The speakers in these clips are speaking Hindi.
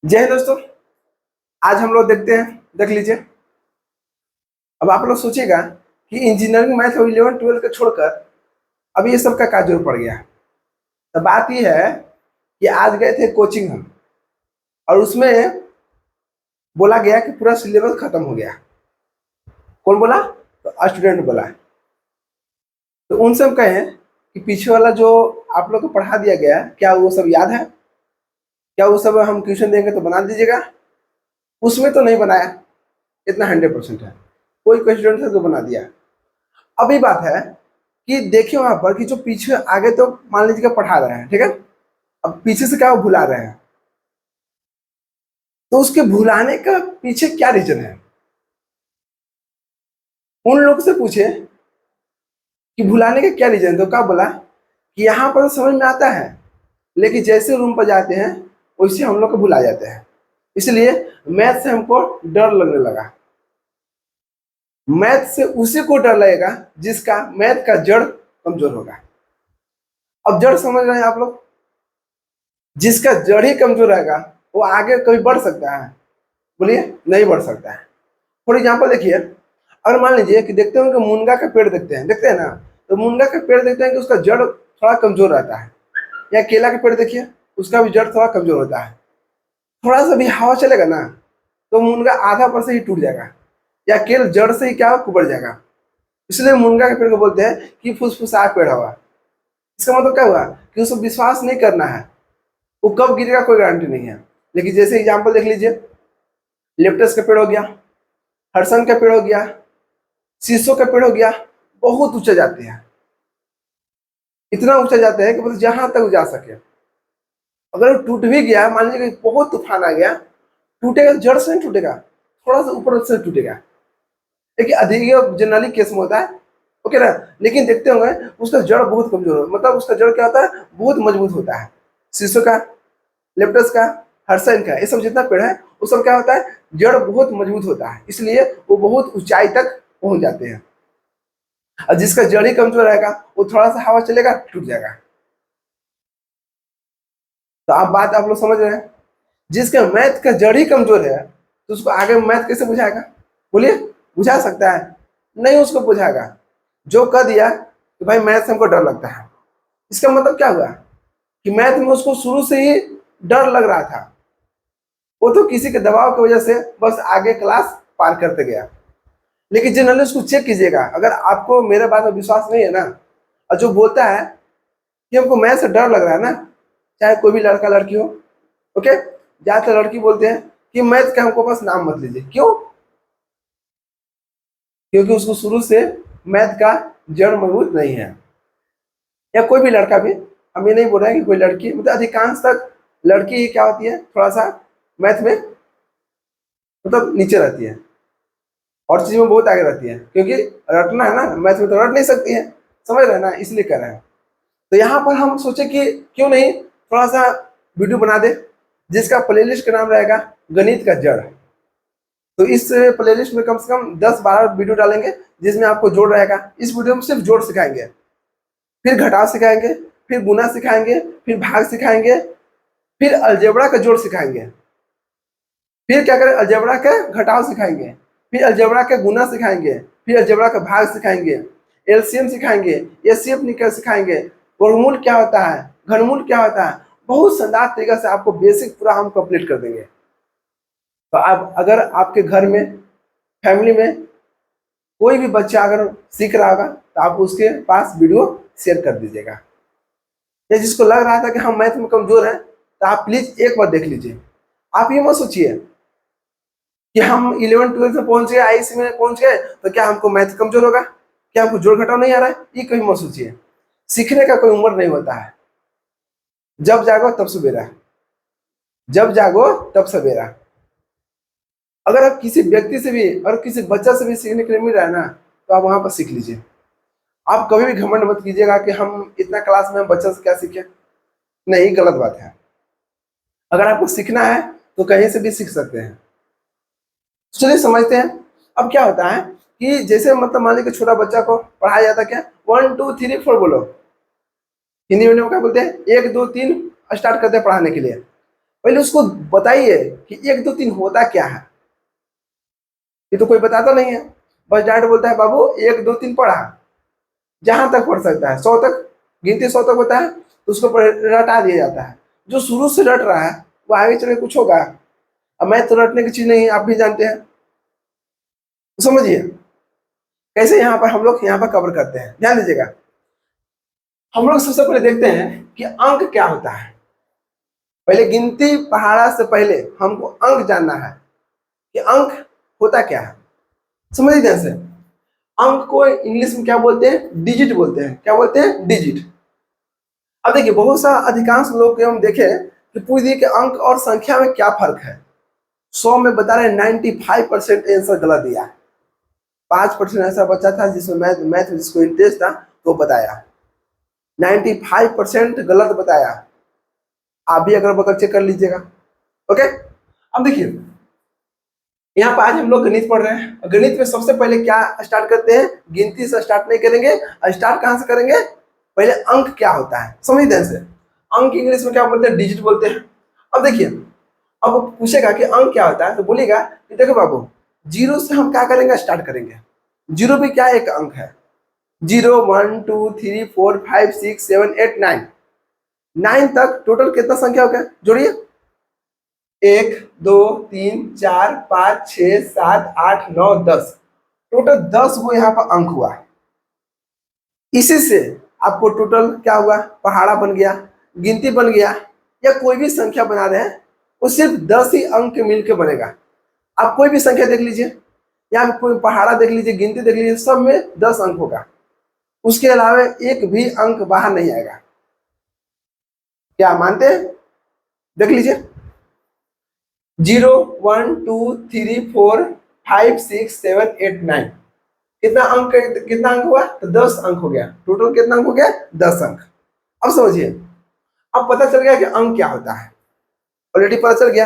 जय हिंद दोस्तों। आज हम लोग देखते हैं, देख लीजिए। अब आप लोग सोचिएगा कि इंजीनियरिंग मैथ और 11 12 को छोड़कर अभी ये सब का जोर पड़ गया। तो बात ये है कि आज गए थे कोचिंग हम, और उसमें बोला गया कि पूरा सिलेबस खत्म हो गया। कौन बोला? तो स्टूडेंट बोला। तो उनसे हम कहें कि पीछे वाला जो आप लोग को पढ़ा दिया गया, क्या वो सब याद है? क्या वो सब हम ट्यूशन देंगे तो बना दीजिएगा? उसमें तो नहीं बनाया, इतना 100% है। कोई कोई स्टूडेंट है तो बना दिया। अभी बात है कि देखिए वहां पर कि जो पीछे आगे तो मान लीजिए पढ़ा रहे हैं, ठीक है। अब पीछे से क्या वो भुला रहे हैं, तो उसके भुलाने का पीछे क्या रीजन है? उन लोग से पूछे कि भुलाने का क्या रीजन, तो क्या बोला कि यहाँ पर तो समझ में आता है, लेकिन जैसे रूम पर जाते हैं वैसे हम लोग को भुला जाते हैं। इसलिए मैथ से हमको डर लगने लगा। मैथ से उसी को डर लगेगा जिसका मैथ का जड़ कमजोर होगा। अब जड़ समझ रहे हैं आप लोग? जिसका जड़ ही कमजोर रहेगा वो आगे कभी बढ़ सकता है? बोलिए, नहीं बढ़ सकता है। फॉर एग्जाम्पल देखिए, अगर मान लीजिए कि देखते हैं कि मुनगा का पेड़ देखते हैं ना, तो मुनगा का पेड़ देखते हैं कि उसका जड़ थोड़ा कमजोर रहता है। या केला का पेड़ देखिए, उसका भी जड़ थोड़ा कमजोर होता है। थोड़ा सा भी हवा चलेगा ना तो मुनगा आधा पर से ही टूट जाएगा, या केल जड़ से ही क्या कुबड़ जाएगा। इसलिए मुनगा के पेड़ को बोलते हैं कि फुसफुसा पेड़ हवा। इसका मतलब क्या हुआ कि उसको विश्वास नहीं करना है, वो कब गिरेगा कोई गारंटी नहीं है। लेकिन जैसे एग्जाम्पल देख लीजिए, लेप्टस का पेड़ हो गया, हरसन का पेड़ हो गया, शीशो का पेड़ हो गया, बहुत ऊंचा जाते हैं। इतना ऊंचा जाते हैं कि बस जहां तक जा सके। अगर वो टूट भी गया, मान लीजिए कि बहुत तूफान आ गया, टूटेगा जड़ से नहीं टूटेगा, थोड़ा सा ऊपर से टूटेगा। लेकिन अधिक जनरली केस में होता है, ओके ना। लेकिन देखते होंगे उसका जड़ बहुत कमजोर हो, मतलब उसका जड़ क्या होता है, बहुत मजबूत होता है। शीशो का, लेप्टस का, हर्सन का, ये सब जितना पेड़ है वो सब क्या होता है, जड़ बहुत मजबूत होता है, इसलिए वो बहुत ऊंचाई तक पहुंच जाते हैं। और जिसका जड़ ही कमजोर रहेगा वो थोड़ा सा हवा चलेगा टूट जाएगा। तो आप लोग समझ रहे हैं? जिसका मैथ का जड़ ही कमजोर है तो उसको आगे मैथ कैसे बुझाएगा? बोलिए, बुझा सकता है? नहीं, उसको बुझाएगा। जो कह दिया कि भाई मैथ से हमको डर लगता है, इसका मतलब क्या हुआ कि मैथ में उसको शुरू से ही डर लग रहा था। वो तो किसी के दबाव की वजह से बस आगे क्लास पार करते गया। लेकिन जनरली उसको चेक कीजिएगा, अगर आपको मेरे बात में विश्वास नहीं है ना, और जो बोलता है कि हमको मैथ से डर लग रहा है ना, चाहे कोई भी लड़का लड़की हो, ओके, ज्यादातर लड़की बोलते हैं कि मैथ का हमको बस नाम मत लीजिए। क्यों? क्योंकि उसको शुरू से मैथ का जड़ मजबूत नहीं है। या कोई भी लड़का भी, हम ये नहीं बोल रहे हैं कि कोई लड़की, मतलब अधिकांश तक लड़की ही क्या होती है, थोड़ा सा मैथ में मतलब नीचे रहती है, और चीज में बहुत आगे रहती है। क्योंकि रटना है ना, मैथ में तो रट नहीं सकती है, समझ रहे हैं ना, इसलिए कर रहे हैं। तो यहाँ पर हम सोचे कि क्यों नहीं थोड़ा सा वीडियो बना दे जिसका प्लेलिस्ट का नाम रहेगा गणित का जड़। तो इस प्लेलिस्ट में कम से कम 10 12 वीडियो डालेंगे जिसमें आपको जोड़ रहेगा। इस वीडियो में सिर्फ जोड़ सिखाएंगे, फिर घटाव सिखाएंगे, फिर गुना सिखाएंगे, फिर भाग सिखाएंगे, फिर अलजेब्रा का जोड़ सिखाएंगे, फिर क्या करें, अलजेब्रा का घटाव सिखाएंगे, फिर अलजेब्रा का गुना सिखाएंगे, फिर अलजेब्रा का भाग सिखाएंगे, एलसीएम सिखाएंगे, एचसीएफ निकाल सिखाएंगे, वर्गमूल क्या होता है, घनमूल क्या होता है। बहुत शानदार तरीके से आपको बेसिक पूरा हम कंप्लीट कर देंगे। तो आप अगर आपके घर में, फैमिली में कोई भी बच्चा अगर सीख रहा होगा तो आप उसके पास वीडियो शेयर कर दीजिएगा। या जिसको लग रहा था कि हम मैथ में कमजोर हैं तो आप प्लीज एक बार देख लीजिए। आप ये मत सोचिए कि हम 11 12 में पहुंच गए, आईसी में पहुंच गए तो क्या हमको मैथ कमजोर होगा, क्या हमको जोड़ घटाव नहीं आ रहा है, ये कभी मत सोचिए। सीखने का कोई उम्र नहीं होता है। जब जागो तब सवेरा, जब जागो तब सवेरा। अगर आप किसी व्यक्ति से भी और किसी बच्चा से भी सीखने के लिए मिल रहा है ना, तो आप वहां पर सीख लीजिए। आप कभी भी घमंड मत कीजिएगा कि हम इतना क्लास में हम बच्चा से क्या सीखे, नहीं, गलत बात है। अगर आपको सीखना है तो कहीं से भी सीख सकते हैं। तो चलिए समझते हैं। अब क्या होता है कि जैसे मतलब मान लीजिए छोटा बच्चा को पढ़ाया जाता है क्या, 1 2 3 4 बोलो। हिंदी मीडियम में क्या बोलते हैं, 1 2 3 स्टार्ट करते हैं पढ़ाने के लिए। पहले उसको बताइए कि 1 2 3 होता क्या है। ये तो कोई बताता नहीं है, बस डायरेक्ट बोलता है बाबू 1 2 3 पढ़ा, जहां तक पढ़ सकता है 100 तक, गिनती 100 तक होता है तो उसको रटा दिया जाता है। जो शुरू से रट रहा है वो आगे चल के कुछ होगा। अब मैं तो रटने की चीज नहीं है, आप भी जानते हैं। तो समझिए कैसे यहाँ पर हम लोग यहाँ पर कवर करते हैं, ध्यान दीजिएगा। हम लोग सबसे पहले देखते हैं कि अंक क्या होता है। पहले गिनती पहाड़ा से पहले हमको अंक जानना है कि अंक होता क्या है। समझिए ध्यान से, अंक को इंग्लिश में क्या बोलते हैं? डिजिट बोलते हैं। क्या बोलते हैं? डिजिट। अब देखिए बहुत सा अधिकांश लोग के हम देखें कि पूछ दिए कि अंक और संख्या में क्या फर्क है। 100 में बता रहे 95% आंसर गलत दिया। 5% ऐसा बच्चा था जिसमें मैथ मैथ जिसको इंटरेस्ट था तो बताया, 95% गलत बताया। आप भी अगर बगल चेक कर लीजिएगा। ओके, अब देखिए यहाँ पर आज हम लोग गणित पढ़ रहे हैं। गणित में सबसे पहले क्या स्टार्ट करते हैं? गिनती से स्टार्ट नहीं करेंगे। स्टार्ट कहाँ से करेंगे? पहले अंक क्या होता है समझ ध्यान से। अंक इंग्लिश में क्या बोलते हैं? डिजिट बोलते हैं। अब देखिए, अब वो पूछेगा कि अंक क्या होता है तो बोलेगा कि देखो बाबू, जीरो से हम क्या करेंगे? स्टार्ट करेंगे। जीरो भी क्या एक अंक है। 0 1 2 3 4 5 6 7 8 9, 9 तक टोटल कितना संख्या हो गया? जोड़िए, 1 2 3 4 5 6 7 8 9 10, टोटल 10 वो यहाँ पर अंक हुआ। इसी से आपको टोटल क्या हुआ? पहाड़ा बन गया, गिनती बन गया, या कोई भी संख्या बना रहे हैं वो सिर्फ 10 ही अंक के मिलकर बनेगा। आप कोई भी संख्या देख लीजिए, या कोई पहाड़ा देख लीजिए, गिनती देख लीजिए, सब में 10 अंक होगा। उसके अलावा एक भी अंक बाहर नहीं आएगा। क्या मानते हैं? देख लीजिए, 0 1 2 3 4 5 6 7 8 9, कितना अंक हुआ? तो 10 अंक हो गया। टोटल कितना अंक हो गया? 10 अंक। अब समझिए, अब पता चल गया कि अंक क्या होता है। ऑलरेडी पता चल गया।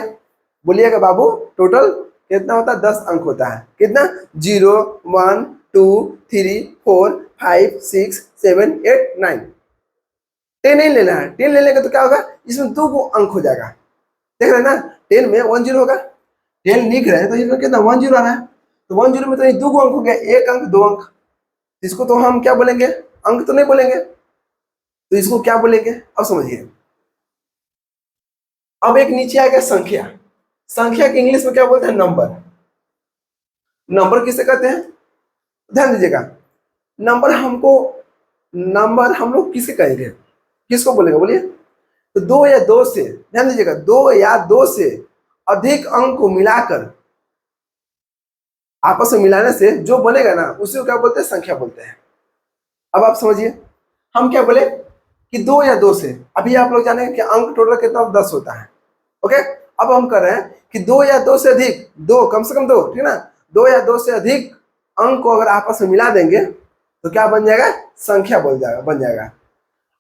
बोलिएगा बाबू टोटल कितना होता है? 10 अंक होता है। कितना? 0 1 2 3 4 5 6 7 8 9। 10 नहीं लेना है, 10 ले लेंगे तो क्या होगा? इसमें 2 अंक हो जाएगा। देख रहे हैं ना, 10 में 1 0 होगा। 10 लिख रहे हैं तो इसमें कितना? 1 0 आना है। तो 1 0 में तो ये 2 अंक हो गया, 1 अंक 2 अंक। इसको तो हम क्या बोलेंगे? अंक तो नहीं बोलेंगे, तो इसको क्या बोलेंगे? अब समझिए, अब एक नीचे आ गया संख्या। संख्या के इंग्लिश में क्या बोलते हैं? नंबर। नंबर किसे कहते हैं? ध्यान दीजिएगा, नंबर हम लोग किसे कहेंगे? किसको बोलेंगे? बोलिए। तो 2 या 2 से, ध्यान दीजिएगा, 2 या 2 से अधिक अंक को मिलाकर आपस में मिलाने से जो बनेगा ना उसी को क्या बोलते हैं? संख्या बोलते हैं। अब आप समझिए, हम क्या बोले कि 2 या 2 से, अभी आप लोग जानेंगे कि अंक टोटल कितना? 10 होता है। ओके, अब हम कर रहे हैं कि 2 या 2 से अधिक, 2 कम से कम 2, ठीक है ना, 2 या 2 से अधिक अंक को अगर आपस में मिला देंगे तो क्या बन जाएगा? संख्या बन जाएगा।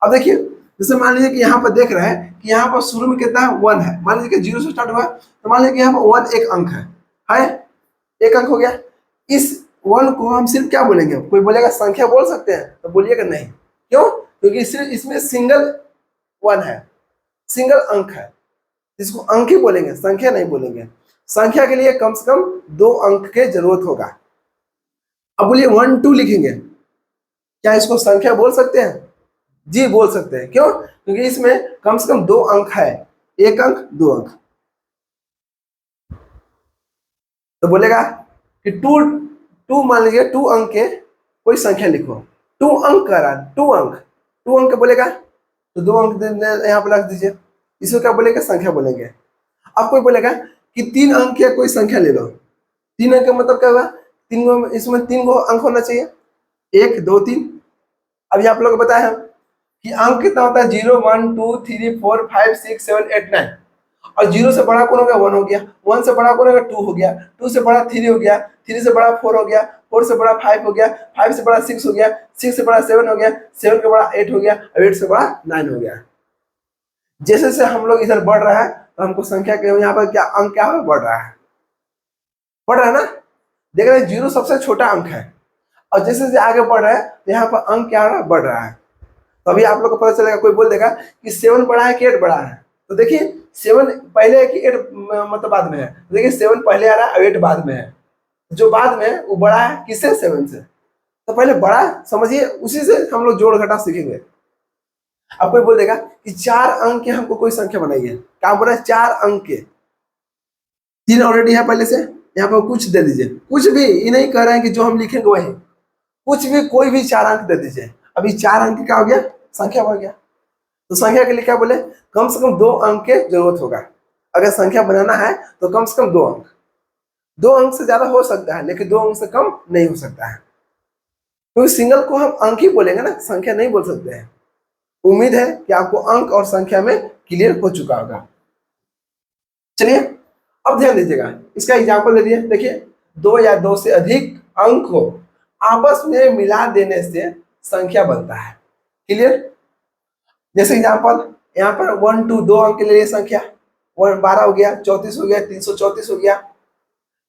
अब देखिए, जैसे मान लीजिए कि यहाँ पर देख रहे हैं कि यहाँ पर शुरू में कितना है? 1 है। मान लीजिए कि 0 से स्टार्ट हुआ, तो मान लीजिए कि यहाँ पर 1 एक अंक है, एक अंक हो गया। इस 1 को हम सिर्फ क्या बोलेंगे? कोई बोलेगा संख्या बोल सकते हैं, तो बोलिएगा नहीं। क्यों? क्योंकि सिर्फ इसमें सिंगल 1 है, सिंगल अंक है, इसको अंक ही बोलेंगे, संख्या नहीं बोलेंगे। संख्या के लिए कम से कम 2 अंक के जरूरत होगा। अब बोलिए 1 2 लिखेंगे, क्या इसको संख्या बोल सकते हैं? जी बोल सकते हैं। क्यों? क्योंकि इसमें कम से कम 2 अंक है, एक अंक 2 अंक। तो बोलेगा कि 2 2 मान लीजिए 2 अंक के कोई संख्या लिखो। 2 अंक कर रहा है, 2 अंक, 2 अंक बोलेगा तो 2 अंक यहाँ पर रख दीजिए, इसको क्या बोलेंगे? संख्या बोलेंगे। अब कोई बोलेगा कि 3 अंक या कोई संख्या ले लो। 3 अंक का मतलब क्या हुआ? 3 गो, इसमें 3 गो अंक होना चाहिए, 1 2 3। अभी आप लोग बताए हम कि अंक कितना होता है? 0 1 2 3 4 5 6 7 8 9। और 0 से बड़ा कौन हो गया? 1 हो गया। 1 से बड़ा कौन हो गया? 2 हो गया। 2 से बड़ा 3 हो गया। 3 से बड़ा 4 हो गया। 4 से बड़ा 5 हो गया। 5 से बड़ा 6 हो गया। 6 से बड़ा 7 हो गया। 7 के बड़ा 8 हो गया। और 8 से बड़ा 9 हो गया। जैसे जैसे हम लोग इधर बढ़ रहा है तो हमको संख्या के यहाँ पर क्या अंक क्या है? बढ़ रहा है, बढ़ रहा है ना। देख रहे हैं 0 सबसे छोटा अंक है, और जैसे जैसे आगे बढ़ रहा है तो यहाँ पर अंक क्या हो रहा है? बढ़ रहा है। तो अभी आप लोग को पता चलेगा, कोई बोल देगा कि 7 बड़ा है कि 8 बड़ा है, तो देखिए 7 पहले है कि 8 मतलब बाद में है? देखिए 7 पहले आ रहा है और 8 बाद में है। जो बाद में है वो बड़ा है किससे? 7 से। तो पहले बड़ा समझिए, उसी से हम लोग जोड़ घटा सीखेंगे। अब कोई बोल देगा कि 4 अंक के हमको कोई संख्या बनाइए, क्या बोल रहा है? 4 अंक के, 3 ऑलरेडी है पहले से, यहाँ पर कुछ दे दीजिए, कुछ भी, ये नहीं कह रहे हैं कि जो हम लिखेंगे वही, कुछ भी, कोई भी 4 अंक दे दीजिए। अभी 4 अंक क्या हो गया? संख्या बन गया। तो संख्या के लिए क्या बोले? कम से कम 2 अंक के जरूरत होगा। अगर संख्या बनाना है तो कम से कम 2 अंक, 2 अंक से ज्यादा हो सकता है लेकिन 2 अंक से कम नहीं हो सकता है, क्योंकि सिंगल को हम अंक ही बोलेंगे ना, संख्या नहीं बोल सकते हैं। उम्मीद है कि आपको अंक और संख्या में क्लियर हो चुका होगा। चलिए अब ध्यान दीजिएगा, इसका एग्जाम्पल दे दिए। देखिए 2 या 2 से अधिक अंक को आपस में मिला देने से संख्या बनता है। क्लियर? जैसे एग्जाम्पल यहाँ पर 1 2 2 अंक के लिए संख्या 12 हो गया, 34 हो गया, 334 हो गया,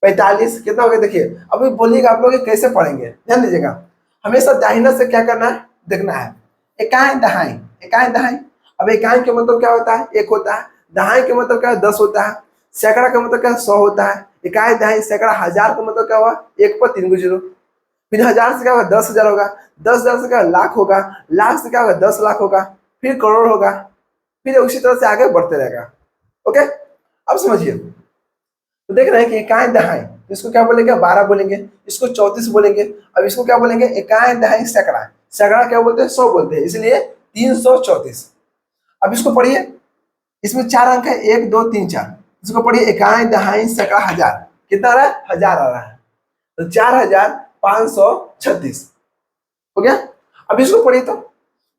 45 कितना हो गया? देखिए अभी बोलिएगा आप लोग कैसे पढ़ेंगे, ध्यान दीजिएगा। हमेशा दाहिना से क्या करना है? देखना है। एकाएं दहाएं, एकाएं दहाएं। अब एकाएं के मतलब क्या होता है? 1 होता है। दहाएं के मतलब क्या है? 10 होता है। सैकड़ा का मतलब क्या है? 100 होता है। एकाएं दहाएं सैकड़ा। हजार का मतलब क्या हुआ? 1 पर 3 जीरो। फिर 1000 से क्या होगा? 10,000 होगा। 10,000 से क्या? लाख होगा। लाख से क्या होगा? 10 लाख होगा। फिर करोड़ होगा। फिर उसी तरह से आगे बढ़ते रहेगा। ओके, अब समझिए। तो देख रहे हैं कि एकाएं दहाएं, इसको क्या बोलेंगे? 12 बोलेंगे, इसको 34 बोलेंगे। अब इसको क्या बोलेंगे? एकाएं दहाएं सैकड़ा। सैकड़ा क्या बोलते हैं? 100 बोलते हैं, इसलिए 334। अब इसको पढ़िए, इसमें 4 अंक है, 1 2 3 4। इसको पढ़िए, एकाएं दहाएं सैकड़ा हजार। कितना आ रहा है? 1000 आ रहा है। तो 4536 हो गया। अब इसको पढ़िए तो,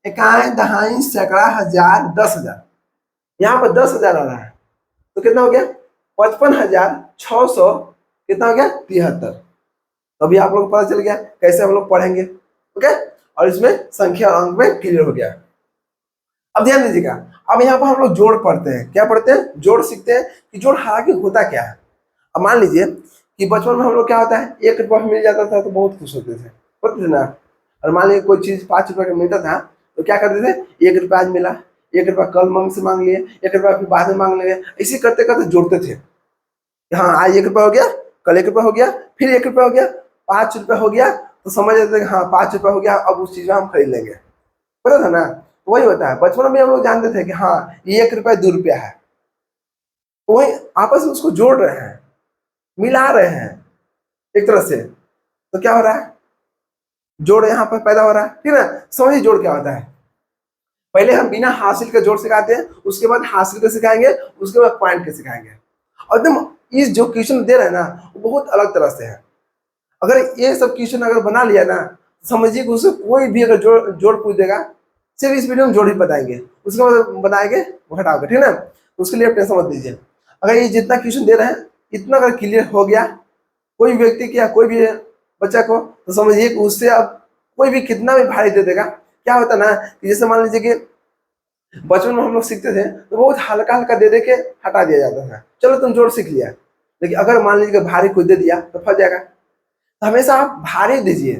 एकाएं दहाएं सैकड़ा हजार 10,000। यहाँ पर 10,000 आ रहा है, तो कितना हो गया? 55,600 कितना हो गया? 73। अभी आप लोग को पता चल गया कैसे हम लोग पढ़ेंगे। ओके, और इसमें संख्या और अंक में क्लियर हो गया। अब ध्यान दीजिएगा, अब यहाँ पर हम लोग जोड़ पढ़ते हैं। क्या पढ़ते हैं? जोड़ सीखते हैं कि जोड़ हालांकि होता क्या है। अब मान लीजिए कि बचपन में हम लोग क्या होता है, 1 रुपया मिल जाता था तो बहुत खुश होते थे ना। और मान लीजिए कोई चीज 5 रुपये का मिलता था तो क्या करते थे? 1 रुपया आज मिला, 1 रुपया कल मांग से मांग लिए, 1 रुपया फिर बाद में मांग लिए, इसी करते करते जोड़ते थे। हाँ, आज 1 रुपया हो गया, कल 1 रुपया हो गया, फिर 1 रुपया हो गया, 5 रुपया हो गया, तो समझ लेते थे हाँ 5 रुपया हो गया, अब उस चीज में हम खरीद लेंगे। पता था ना? वही होता है, बचपन में हम लोग जानते थे कि हाँ ये 1 रुपया 2 रुपया है, वही आपस में उसको जोड़ रहे हैं, मिला रहे हैं एक तरह से। तो क्या हो रहा है? जोड़ यहाँ पर पैदा हो रहा है। ठीक है, समझिए जोड़ क्या होता है। पहले हम बिना हासिल के जोड़ सिखाते हैं, उसके बाद हासिल के सिखाएंगे, उसके बाद पॉइंट के सिखाएंगे। और एकदम इस जो क्वेश्चन दे रहे हैं ना, वो बहुत अलग तरह से है। अगर ये सब क्वेश्चन अगर बना लिया ना, समझिए कि उससे कोई भी अगर जोड़ जोड़ पूछ देगा, सिर्फ इस वीडियो में जोड़ ही बताएंगे, उसके बाद बनाएंगे वो हटाओगे। ठीक है ना? तो उसके लिए आप टेंशन मत दीजिए। अगर ये जितना क्वेश्चन दे रहे हैं इतना अगर क्लियर हो गया कोई व्यक्ति या कोई भी बच्चा को, तो समझिए कि उससे अब कोई भी कितना भी भारी दे देगा। क्या होता ना कि जैसे मान लीजिए कि बचपन में हम लोग सीखते थे तो बहुत हल्का हल्का दे दे के हटा दिया जाता था, चलो तुम जोड़ सीख लिया। लेकिन अगर मान लीजिए कि भारी कोई दे दिया तो फंस जाएगा। तो हमेशा आप भारी दीजिए,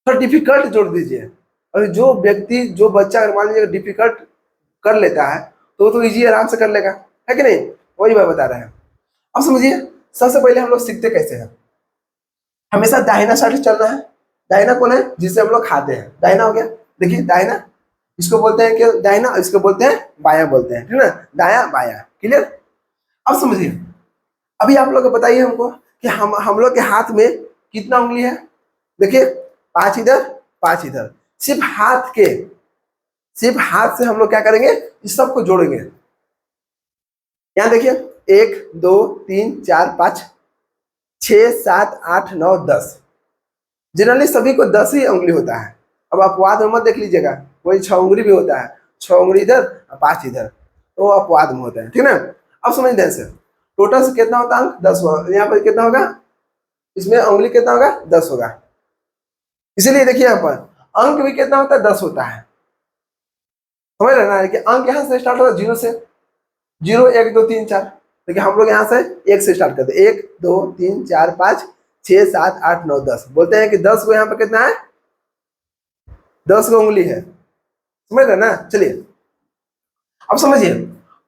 थोड़ा डिफिकल्ट जोड़ दीजिए। और जो व्यक्ति जो बच्चा अगर मान लीजिए डिफिकल्ट कर लेता है तो इजी आराम से कर लेगा, है कि नहीं? वही बात बता रहे हैं। अब समझिए, सबसे पहले हम लोग सीखते कैसे हैं। हमेशा दाहिना साइड चलना है। दाहिना कौन है? जिससे हम लोग खाते हैं। दाहिना हो गया, देखिए दाहिना, इसको बोलते हैं कि दाहिना, इसको बोलते हैं बायां बोलते हैं। ठीक है ना? दाया बायां, क्लियर? अब समझिए, अभी आप लोग बताइए हमको कि हम लोग के हाथ में कितना उंगली है? देखिए 5 इधर 5 इधर। सिर्फ हाथ से हम लोग क्या करेंगे? इस सबको जोड़ेंगे। यहाँ देखिए 1 2 3 4 5 6 7 8 9 10। जनरली सभी को 10 ही उंगली होता है। अब अपवाद में मत देख लीजिएगा, कोई 6 उंगली भी होता है, 6 उंगली इधर 5 इधर, तो अपवाद में होता है। ठीक है ना? अब समझ ध्यान से, टोटल से कितना होता है अंक? 10 होगा। यहाँ पर कितना होगा? इसमें उंगली कितना होगा? 10 होगा। इसीलिए देखिए यहाँ पर अंक भी कितना होता है? 10 होता है। समझ रहे ना कि अंक यहाँ से स्टार्ट होता है 0 से, 0 1 2 3 4। देखिए हम लोग यहाँ से 1 से स्टार्ट करते हैं, 1 2 3 4 5 6 7 8 9 10। बोलते हैं कि 10 को यहाँ पर कितना है? 10 को उंगली है। समझ रहे ना? चलिए अब समझिए,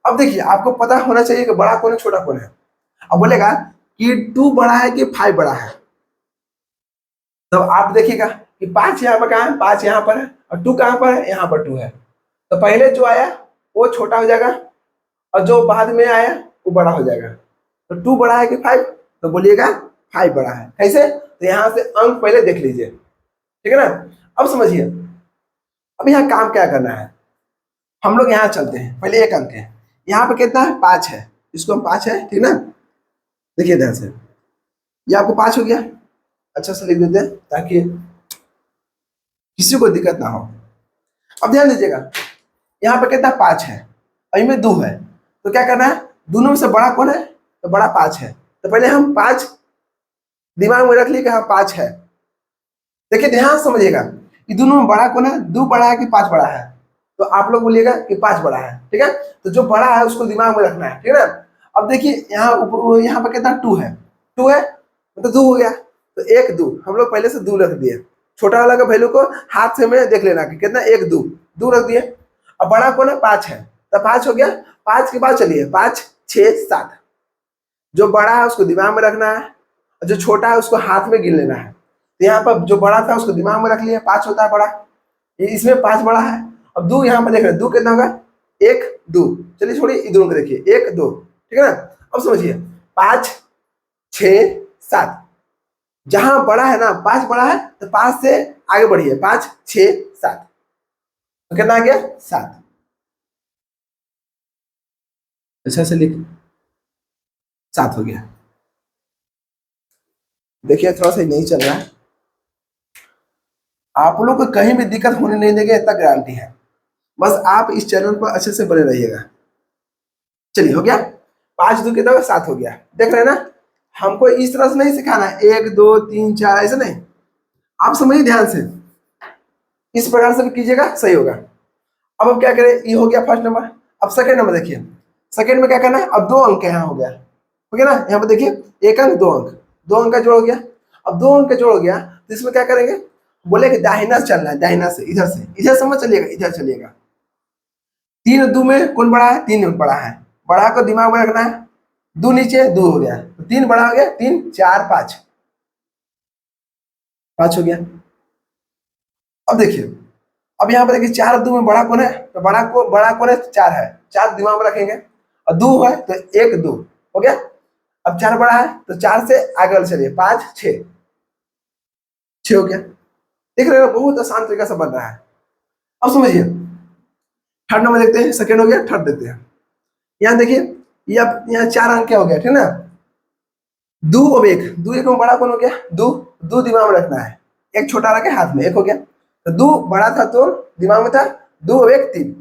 अब देखिए आपको पता होना चाहिए कि बड़ा कौन है छोटा कौन है। अब बोलेगा कि 2 बड़ा है कि 5 बड़ा है, तो आप देखिएगा कि 5 यहाँ पर कहाँ है, 5 यहाँ पर है और 2 कहाँ पर है, यहाँ पर 2 है। तो पहले जो आया वो छोटा हो जाएगा और जो बाद में आया वो बड़ा हो जाएगा। तो 2 बड़ा है कि 5, तो बोलिएगा 5 बड़ा है। कैसे? तो यहाँ से अंक पहले देख लीजिए, ठीक है ना। अब समझिए, अब यहाँ काम क्या करना है, हम लोग यहाँ चलते हैं। पहले एक अंक है, यहाँ पे कितना है, 5 है, इसको हम 5 है, ठीक ना। देखिए ध्यान से, ये आपको 5 हो गया, अच्छा से लिख देते हैं ताकि किसी को दिक्कत ना हो। अब ध्यान दीजिएगा, यहाँ पे कितना 5 है और इनमें 2 है, तो क्या करना है, दोनों में से बड़ा कौन है, तो बड़ा 5 है। तो पहले हम 5 दिमाग में रख लिए कि हाँ 5 है। देखिए ध्यान समझिएगा, ये दोनों में बड़ा कौन है, 2 बड़ा है कि 5 बड़ा है, तो आप लोग बोलिएगा कि 5 बड़ा है, ठीक है। तो जो बड़ा है उसको दिमाग में रखना है, ठीक है ना। अब देखिए यहाँ ऊपर, यहाँ पर कितना 2 है, 2 है मतलब 2 हो गया, तो 1 2 हम लोग पहले से 2 रख दिए। छोटा वाला का वैल्यू को हाथ से में देख लेना कि कितना, 1 2 2 रख दिए। अब बड़ा कौन है, 5 है, तो 5 हो गया। 5 के बाद चलिए 5 6 7, जो बड़ा है उसको दिमाग में रखना है और जो छोटा है उसको हाथ में गिन लेना है। तो यहाँ पर जो बड़ा था उसको दिमाग में रख लिया, 5 होता है बड़ा, इसमें 5 बड़ा है। अब 2 यहाँ पर देख रहे हैं, 2 कितना होगा, 1 2, चलिए छोड़िए, ये दोनों को देखिए 1 2, ठीक है ना। अब समझिए 5 6 7, जहां बड़ा है ना 5 बड़ा है, तो 5 से आगे बढ़िए, 5 6 7, तो कितना आ गया, 7। अच्छा से लिख, 7 हो गया। देखिए थोड़ा सा नहीं चल रहा है, आप लोग को कहीं भी दिक्कत होने नहीं देंगे, इतना गारंटी है। बस आप इस चैनल पर अच्छे से बने रहिएगा। चलिए हो गया, 5 2 कितना, 7 हो गया, देख रहे हैं ना। हमको इस तरह से नहीं सिखाना है 1 2 3 4 ऐसे नहीं, आप समझिए ध्यान से, इस प्रकार से भी कीजिएगा, सही होगा। अब क्या करें, ये हो गया फर्स्ट नंबर। अब सेकंड नंबर देखिए, सेकंड में क्या करना है, अब 2 अंक यहाँ हो गया ना, यहाँ पर देखिए 1 अंक 2 अंक, 2 अंक का जोड़ हो गया। अब 2 अंक का जोड़ हो गया, तो इसमें क्या करेंगे, बोले कि दाहिना से चलना है, दाहिना से, से इधर समझ चलिएगा, इधर चलिएगा। 3 और 2 में कौन बड़ा है, 3 बड़ा है, बड़ा को दिमाग में रखना है। 2 नीचे 2 हो गया, तो 3 बड़ा हो गया, 3 4 5, 5 हो गया। अब देखिए, अब यहाँ पर देखिए 4 और 2 में बड़ा कौन है, तो बड़ा कौन है, 4 है, 4 दिमाग में रखेंगे और 2 है तो 1 2 हो गया। अब 4 बड़ा है तो 4 से आगे वाले चलिए, 5 6, 6 हो गया। देख रहे हो, बहुत आसान तरीका से बन रहा है। अब समझिए थर्ड नंबर देखते हैं, सेकेंड हो गया, थर्ड देखते हैं। यहाँ देखिए, ये अब यहाँ 4 अंक क्या हो गया, ठीक है ना। 2 और 1, 2 1 में बड़ा कौन हो गया, 2 2 दिमाग में रखना है, एक छोटा रखे हाथ में, 1 हो गया। तो 2 बड़ा था तो दिमाग में था, 2 और 1 3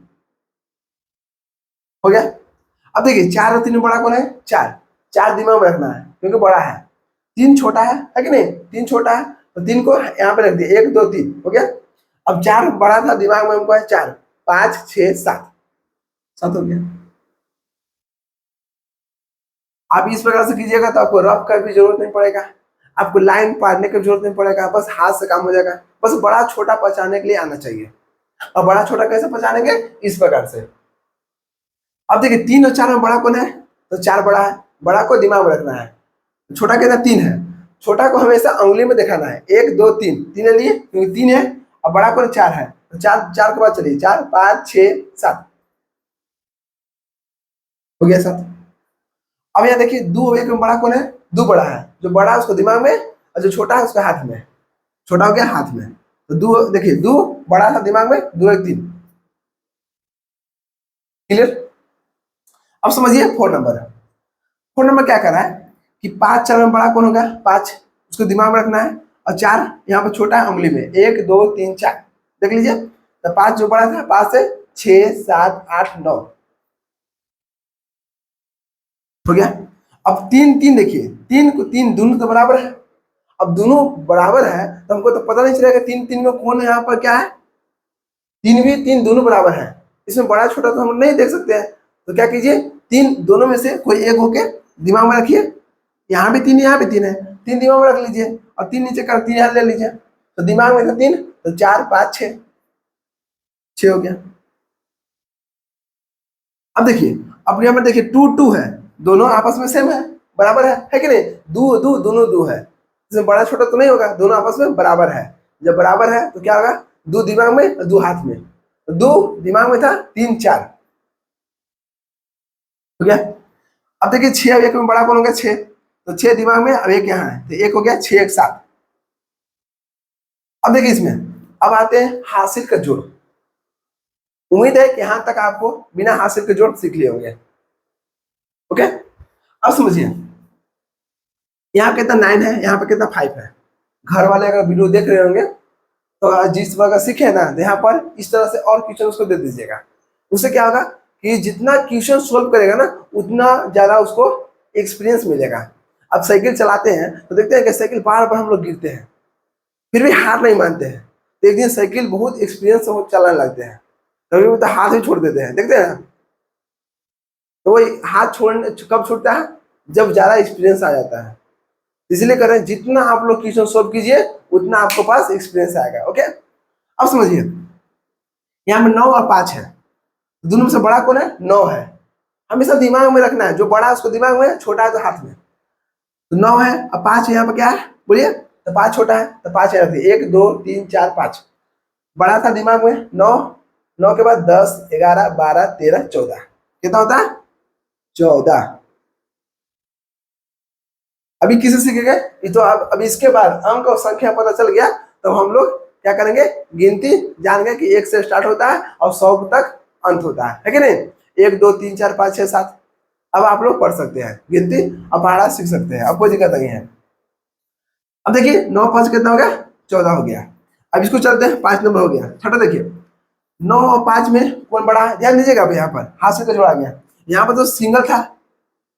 हो गया। अब देखिए 4 और 3 में बड़ा कौन है, 4, 4 दिमाग में रखना है क्योंकि बड़ा है। 3 छोटा है कि नहीं, 3 छोटा है, तो 3 को यहाँ पे रख दिया, 1 2 3 हो गया। अब 4 बड़ा था, दिमाग में हमको है 4, 5 6 7, 7 हो गया। आप इस प्रकार से कीजिएगा तो आपको रफ का भी जरूरत नहीं पड़ेगा, आपको लाइन पाड़ने की जरूरत नहीं पड़ेगा, बस हाथ से काम हो जाएगा। बस बड़ा छोटा पहचानने के लिए आना चाहिए। और बड़ा छोटा कैसे पहचानेंगे, इस प्रकार से। अब देखिए 3 और 4 में बड़ा कौन है, तो 4 बड़ा है, बड़ा को दिमाग में रखना है। छोटा कितना, 3 है, छोटा को हमेशा उंगली में दिखाना है, 1 2 3, 3 है लिए क्योंकि 3 है, और बड़ा कौन 4 है, तो 4 4 के बाद चलिए 4 5 6 7 हो गया, 7। अब यहाँ देखिए 2 और 1 में बड़ा कौन है, 2 बड़ा है, जो बड़ा है उसको दिमाग में और जो छोटा है उसको हाथ में, छोटा हो गया हाथ में। तो 2 देखिए, 2 बड़ा था दिमाग में, 2 1 3, क्लियर। अब समझिए 4 नंबर है, 4 नंबर क्या कर रहा है कि 5 4 में बड़ा कौन होगा, 5 उसको दिमाग में रखना है, और 4 यहाँ पर छोटा है उंगली में, 1 2 3 4 देख लीजिए। तो 5 जो बड़ा था, 5 से 6 7 8 9 हो गया। अब 3 3 देखिए, 3 को 3 दोनों तो बराबर है, अब दोनों बराबर है तो हमको तो पता नहीं चलेगा 3 3 में कौन यहाँ पर क्या है, 3 भी 3 दोनों बराबर है, इसमें बड़ा छोटा तो हम नहीं देख सकते हैं। तो क्या कीजिए, 3 दोनों में से कोई एक होके दिमाग में रखिए, यहाँ भी 3 यहाँ भी 3 है, 3 दिमाग में रख लीजिए और 3 नीचे कर 3 यहाँ ले लीजिए, तो दिमाग में था 3, तो 4 5 6, 6 हो गया। अब देखिए, अब यहाँ पर देखिए 2 2 है, दोनों आपस में सेम है है कि नहीं? दो दो दोनों दो है, इसमें बड़ा छोटा तो नहीं होगा, दोनों आपस में बराबर है। जब बराबर है तो क्या होगा? दो दिमाग में दो हाथ में, दो दिमाग में था, 3 4 हो गया। अब देखिए 6 और 1 में बड़ा कौन हो गया? 6, तो 6 दिमाग में, अब 1 यहाँ है तो 1 हो गया, 6 1 7। अब देखिए इसमें अब आते हैं हासिल का जोड़। उम्मीद है कि यहां तक आपको बिना हासिल के जोड़ सीख लिए होंगे। ओके, अब समझिए यहाँ कितना 9 है, यहाँ पे कितना 5 है। घर वाले अगर वीडियो देख रहे होंगे तो जिस तरह का सीखे ना, तो यहाँ पर इस तरह से और क्वेश्चन उसको दे दीजिएगा। उससे क्या होगा कि जितना क्वेश्चन सोल्व करेगा ना, उतना ज्यादा उसको एक्सपीरियंस मिलेगा। अब साइकिल चलाते हैं तो देखते हैं कि साइकिल बार बार हम लोग गिरते हैं, फिर भी हार नहीं मानते हैं। तो एक दिन साइकिल बहुत एक्सपीरियंस हो चलाने लगते हैं, कभी तो हाथ भी छोड़ देते हैं, देखते हैं। तो वही हाथ छोड़ने कब छूटता है? जब ज्यादा एक्सपीरियंस आ जाता है। इसलिए कर रहे हैं जितना आप लोग क्वेश्चन सोल्व कीजिए उतना आपको पास एक्सपीरियंस आएगा। ओके, अब समझिए यहाँ में 9 और 5 है, दोनों में से बड़ा कौन है? 9 है। हमेशा दिमाग में रखना है, जो बड़ा है उसको दिमाग में, छोटा है तो हाथ में। तो 9 है, अब 5 यहाँ पर क्या है बोलिए? तो 5 छोटा है, तो 5 यहाँ रखिए, 1 2 3 4 5। बड़ा था दिमाग में 9, 9 के बाद 10 11 12 13 14, कितना होता है? 14। अभी किसे सीखेंगे? ये तो अब इसके बाद अंक और संख्या पता चल गया तो हम लोग क्या करेंगे? गिनती जान गए कि 1 से स्टार्ट होता है और 100 तक अंत होता है कि नहीं? 1 2 3 4 5 6 7। अब आप लोग पढ़ सकते हैं गिनती, अब पढ़ा सीख सकते हैं, अब कोई दिक्कत नहीं है। अब देखिए 9 5 कितना हो गया? 14 हो गया। अब इसको चलते हैं, 5 नंबर हो गया। छठा देखिए 9 और 5 में कौन बड़ा है? ध्यान दीजिएगा। अब यहाँ पर हाथ से जोड़ा गया, यहाँ पर तो सिंगल था,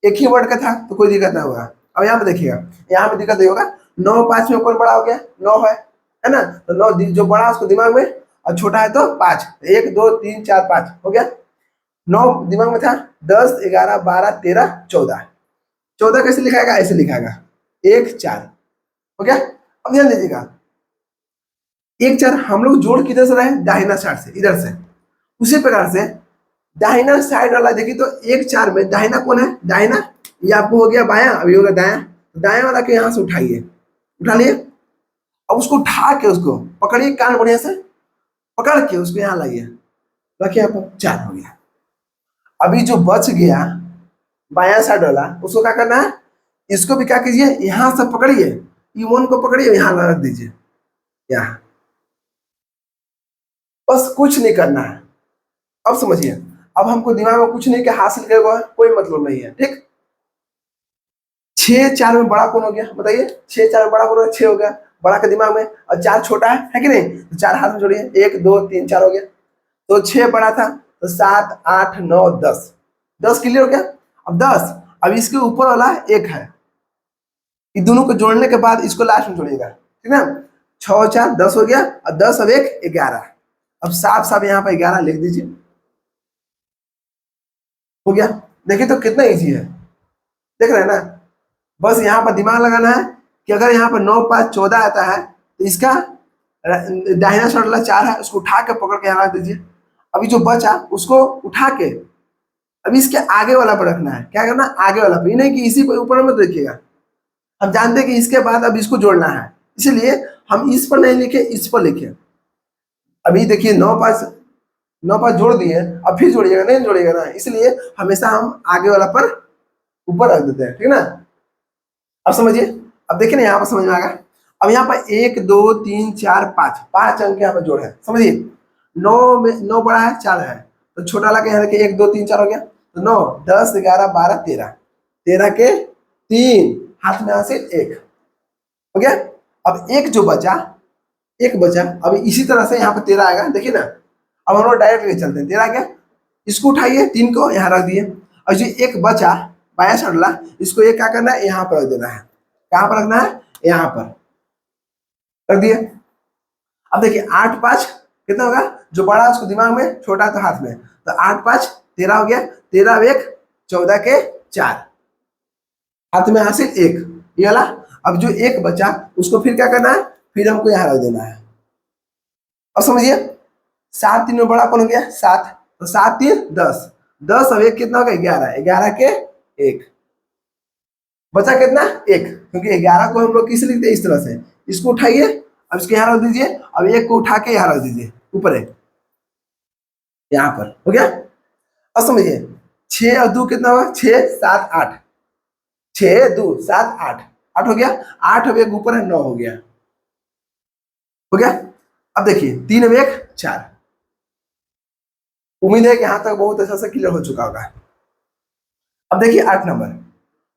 एक ही वर्ड का था तो कोई दिक्कत नहीं होगा। अब यहाँ पे देखिएगा, यहाँ पे दिक्कत नहीं होगा। 9 5 में कौन बड़ा हो गया? 9 है ना? तो 9 जो बड़ा है उसको दिमाग में, और छोटा है तो 5, 1 2 3 4 5 हो गया। 9 दिमाग में था, 10 11 12 13 14। 14 कैसे लिखाएगा? ऐसे लिखाएगा 1 4 हो गया। अब ध्यान दीजिएगा 1 4 हम लोग जोड़ किधर से रहे? दाहिना साइड से, इधर से। उसी प्रकार से दाहिना साइड वाला देखिए तो 1 4 में दाहिना कौन है? दाहिना, ये आपको हो गया बाया, अभी होगा दाया। दाया वाला के यहाँ से उठाइए, उठा लिए। अब उसको उठा के उसको पकड़िए, कान बढ़िया से पकड़ के उसको यहाँ लाइए, रखिए, यहाँ पर 4 हो गया। अभी जो बच गया बाया साइड वाला, उसको क्या करना है? इसको भी क्या कीजिए, यहाँ से पकड़िए, E1 को पकड़िए, यहाँ रख दीजिए, यहाँ। बस कुछ नहीं करना है। अब समझिए, अब हमको दिमाग में कुछ नहीं कि हासिल करेगा, कोई मतलब नहीं है, ठीक। 6 4 में बड़ा कौन हो गया? बताइए, 6 4 में बड़ा कौन हो गया? 6 हो गया, बड़ा के दिमाग में, और 4 छोटा है कि नहीं? तो 4 हाथ में जोड़िए, 1 2 3 4 हो गया। तो 6 बड़ा था तो 7 8 9 10, 10 क्लियर हो गया। अब 10, अब इसके ऊपर वाला 1 है, इन दोनों को जोड़ने के बाद इसको लास्ट में जोड़िएगा, ठीक है। 6 4 10 हो गया, और 10 अब 1 11। अब साफ साफ यहाँ पर 11 लिख दीजिए, हो गया। देखिए तो कितना इजी है, देख रहे हैं ना? बस यहाँ पर दिमाग लगाना है कि अगर यहाँ पर 9 5 14 आता है तो इसका दाहिना साइड वाला 4 है, उसको उठा के पकड़ के यहाँ रख दीजिए। अभी जो बचा उसको उठा के अभी इसके आगे वाला पर रखना है। क्या करना? आगे वाला पर, ये नहीं कि इसी पर ऊपर मत रखिएगा। हम जानते हैं कि इसके बाद अब इसको जोड़ना है, इसलिए हम इस पर नहीं लिखे, इस पर लिखे। अभी देखिए 9 5 जोड़ दिए, अब फिर जोड़िएगा, नहीं जोड़िएगा ना, इसलिए हमेशा हम आगे वाला पर ऊपर रख देते हैं, ठीक है ना। अब समझिए, अब देखिए ना यहाँ पर समझ में आ गया। अब यहाँ पर 1 2 3 4 5, 5 अंक यहाँ पर जोड़ है, समझिए। 9 में 9 बड़ा है, 4 है, तो छोटा वाला क्या है? 1 2 3 4 हो गया। तो 9 10 11 12 13, 13 के 3 हाथ में हासिल 1 हो गया। अब एक जो बचा, एक बचा, अब इसी तरह से यहाँ पर 13 आएगा, देखिए ना। अब हम लोग डायरेक्ट लेके चलते हैं, 13 क्या, इसको उठाइए, 3 को यहाँ रख दिए, और जो एक बचा बाया साइड वाला, इसको ये क्या करना है? यहाँ पर रख देना है। कहाँ पर रखना है? यहाँ पर रख दिए। अब देखिए 8 5 कितना होगा? जो बड़ा उसको दिमाग में, छोटा तो हाथ में, तो 8 5 13 हो गया। 13 1 14 के 4, हाथ में हासिल 1, ये वाला। अब जो एक बचा उसको फिर क्या करना है? फिर हमको यहाँ रख देना है। अब समझिए 7 3 में बड़ा कौन हो गया? 7, तो 7 3 10, 10 अब 1 कितना हो गया 11, 11 के 1 बचा कितना 1, क्योंकि 11 को हम लोग किस लिखते हैं इस तरह से, इसको उठाइए अब इसको यहाँ रख दीजिए, अब 1 को उठा के यहाँ रख दीजिए ऊपर है यहाँ पर, हो गया। अब समझिए 6 और 2 कितना हुआ 6 7 8, 6 2 7 8, 8 हो गया, 8 अब 1 ऊपर है 9 हो गया, हो गया। अब देखिए 3 अब 1 4। उम्मीद है कि यहाँ तक बहुत अच्छा से क्लियर हो चुका होगा। अब देखिए 8 नंबर